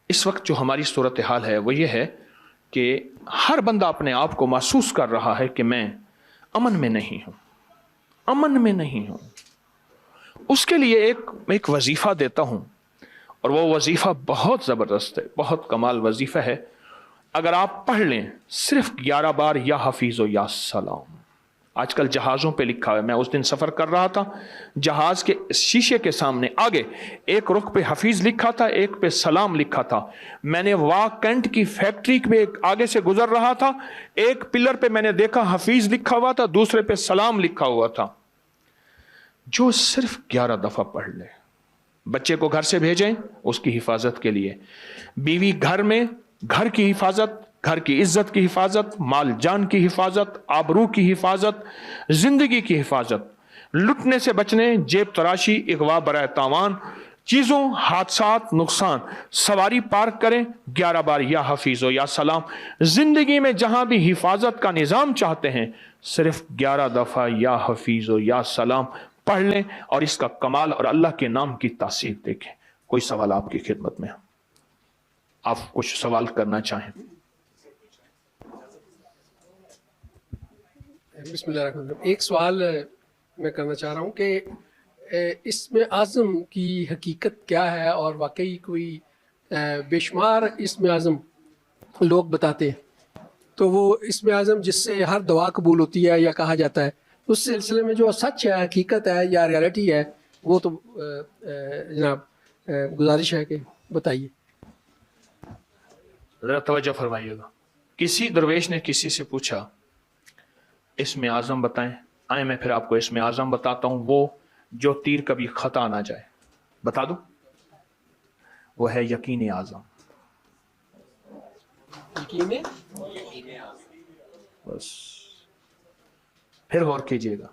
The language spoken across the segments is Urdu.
اس وقت جو ہماری صورتحال ہے وہ یہ ہے کہ ہر بندہ اپنے آپ کو محسوس کر رہا ہے کہ میں امن میں نہیں ہوں، امن میں نہیں ہوں۔ اس کے لیے ایک وظیفہ دیتا ہوں، اور وہ وظیفہ بہت زبردست ہے، بہت کمال وظیفہ ہے۔ اگر آپ پڑھ لیں صرف 11 بار یا حفیظ و یا سلام۔ آج کل جہازوں پہ لکھا ہے، میں اس دن سفر کر رہا تھا، جہاز کے شیشے کے سامنے آگے ایک رخ پہ حفیظ لکھا تھا، ایک پہ سلام لکھا تھا۔ میں نے واکنٹ کی فیکٹری میں آگے سے گزر رہا تھا، ایک پلر پہ میں نے دیکھا حفیظ لکھا ہوا تھا، دوسرے پہ سلام لکھا ہوا تھا۔ جو صرف 11 دفعہ پڑھ لے، بچے کو گھر سے بھیجیں اس کی حفاظت کے لیے، بیوی گھر میں، گھر کی حفاظت، گھر کی عزت کی حفاظت، مال جان کی حفاظت، آبرو کی حفاظت، زندگی کی حفاظت، لٹنے سے بچنے، جیب تراشی، اغوا برائے تاوان، چیزوں، حادثات، نقصان، سواری پارک کریں، 11 بار یا حفیظ و یا سلام۔ زندگی میں جہاں بھی حفاظت کا نظام چاہتے ہیں صرف 11 دفعہ یا حفیظ و یا سلام پڑھ لیں، اور اس کا کمال اور اللہ کے نام کی تاثیر دیکھیں۔ کوئی سوال آپ کی خدمت میں؟ آپ کچھ سوال کرنا چاہیں؟ بسم اللہ الرحمن الرحیم۔ ایک سوال میں کرنا چاہ رہا ہوں کہ اسم اعظم کی حقیقت کیا ہے، اور واقعی کوئی بے شمار اسم اعظم لوگ بتاتے ہیں، تو وہ اسم اعظم جس سے ہر دعا قبول ہوتی ہے یا کہا جاتا ہے، اس سلسلے میں جو سچ ہے، حقیقت ہے یا ریالٹی ہے، وہ تو جناب گزارش ہے کہ بتائیے۔ ذرا توجہ فرمائیے گا۔ کسی درویش نے کسی سے پوچھا اسم اعظم بتائیں، آئیں میں پھر آپ کو اسم اعظم بتاتا ہوں، وہ جو تیر کبھی خطا نہ جائے۔ بتا دوں، وہ ہے یقین اعظم۔ بس پھر غور کیجئے گا،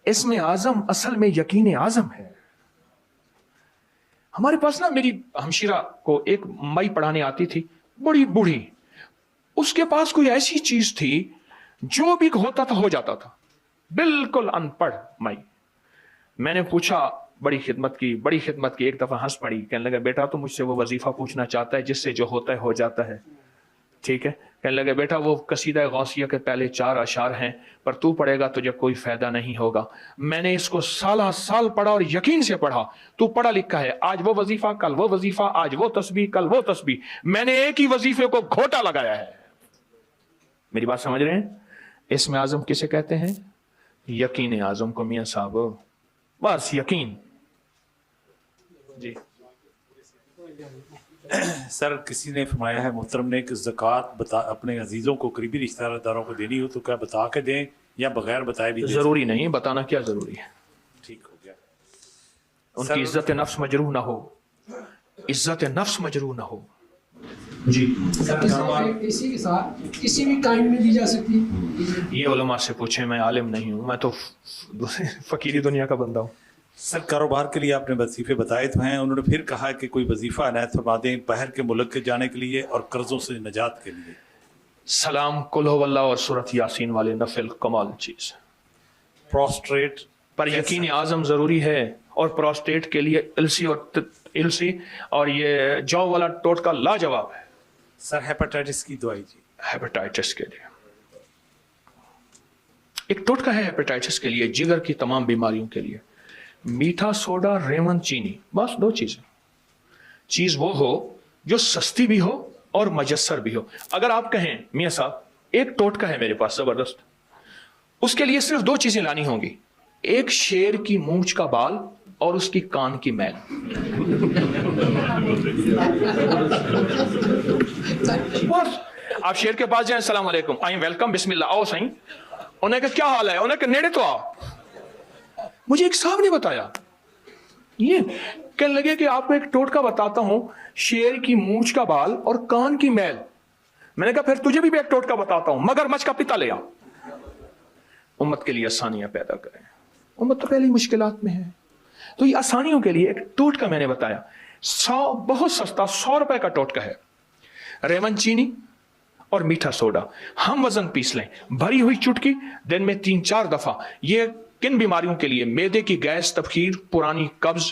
اسم اعظم اصل میں یقین اعظم ہے۔ ہمارے پاس نا، میری ہمشیرہ کو ایک مائی پڑھانے آتی تھی، بڑی بوڑھی، اس کے پاس کوئی ایسی چیز تھی جو بھی ہوتا تھا ہو جاتا تھا، بالکل ان پڑھ مائی۔ میں نے پوچھا، بڑی خدمت کی، ایک دفعہ ہنس پڑی، کہنے لگا بیٹا تو مجھ سے وہ وظیفہ پوچھنا چاہتا ہے جس سے جو ہوتا ہے ہو جاتا ہے، ٹھیک ہے؟ کہنے لگا بیٹا وہ قصیدہ غوثیہ کے پہلے 4 اشعار ہیں، پر تو پڑھے گا تجھے کوئی فائدہ نہیں ہوگا۔ میں نے اس کو سال پڑھا اور یقین سے پڑھا۔ تو پڑھا لکھا ہے، آج وہ وظیفہ، کل وہ وظیفہ، آج وہ تسبیح، کل وہ تسبیح۔ میں نے ایک ہی وظیفے کو گھوٹا لگایا ہے۔ میری بات سمجھ رہے ہیں؟ اسم اعظم کسے کہتے ہیں؟ یقین اعظم کو میاں صاحب، بس یقین۔ جی سر، کسی نے فرمایا ہے محترم نے کہ زکوٰۃ اپنے عزیزوں کو، قریبی رشتہ داروں کو دینی ہو تو کیا بتا کے دیں یا بغیر بتائے بھی دیں؟ ضروری نہیں، بتانا کیا ضروری ہے؟ ٹھیک ہو گیا۔ ان کی عزت نفس مجروح نہ ہو، عزت نفس مجروح نہ ہو۔ جی اسی کے ساتھ کسی بھی ٹائم میں دی جا سکتی ہے؟ یہ علماء سے پوچھیں، میں عالم نہیں ہوں، میں تو فقیری دنیا کا بندہ ہوں۔ سر، کاروبار کے لیے آپ نے وظیفے بتائے تو ہیں، انہوں نے پھر کہا کہ کوئی وظیفہ عنایت فرما دیں باہر کے ملک کے جانے کے لیے اور قرضوں سے نجات کے لیے۔ سلام، قل هو اللہ اور سورۃ یاسین والے نفل کمال چیز۔ پروسٹریٹ پر یقین اعظم ضروری ہے، اور پروسٹیٹ کے لیے السی اور یہ جو والا ٹوٹکا لاجواب ہے۔ سر، ہیپاٹائٹس کی دوائی جی؟ ہیپاٹائٹس کے لیے ایک ٹوٹکا ہے، ہیپاٹائٹس کے لیے، جگر کی تمام بیماریوں کے لیے، میٹھا سوڈا، ریون چینی، بس 2 چیزیں۔ چیز وہ ہو جو سستی بھی ہو اور میسر بھی ہو۔ اگر آپ کہیں میاں صاحب ایک ٹوٹکا ہے میرے پاس زبردست، اس کے لیے صرف 2 چیزیں لانی ہوں گی، ایک شیر کی مونچھ کا بال اور اس کی کان کی میل۔ بس آپ شیر کے پاس جائیں، السلام علیکم، آئیں، ویلکم، بسم اللہ، آؤ سائیں۔ انہیں کہا کیا حال ہے؟ انہیں کہا نیڑے تو آؤ۔ مجھے ایک صاحب نے بتایا، یہ کہنے لگے کہ آپ کو ایک ٹوٹکا بتاتا ہوں، شیر کی مونچھ کا بال اور کان کی میل۔ میں نے کہا پھر تجھے بھی ایک ٹوٹکا بتاتا ہوں، مگر مچھ کا پتا لے آ۔ امت کے لیے آسانیاں پیدا کریں، امت تو پہلی مشکلات میں ہے، تو یہ آسانیوں کے لیے ایک ٹوٹکا میں نے بتایا، بہت سستا، 100 روپے کا ٹوٹکا ہے۔ ریون چینی اور میٹھا سوڈا ہم وزن پیس لیں، بھری ہوئی چٹکی دن میں 3-4 دفعہ۔ یہ کن بیماریوں کے لیے؟ معدے کی گیس، تبخیر، پرانی قبض،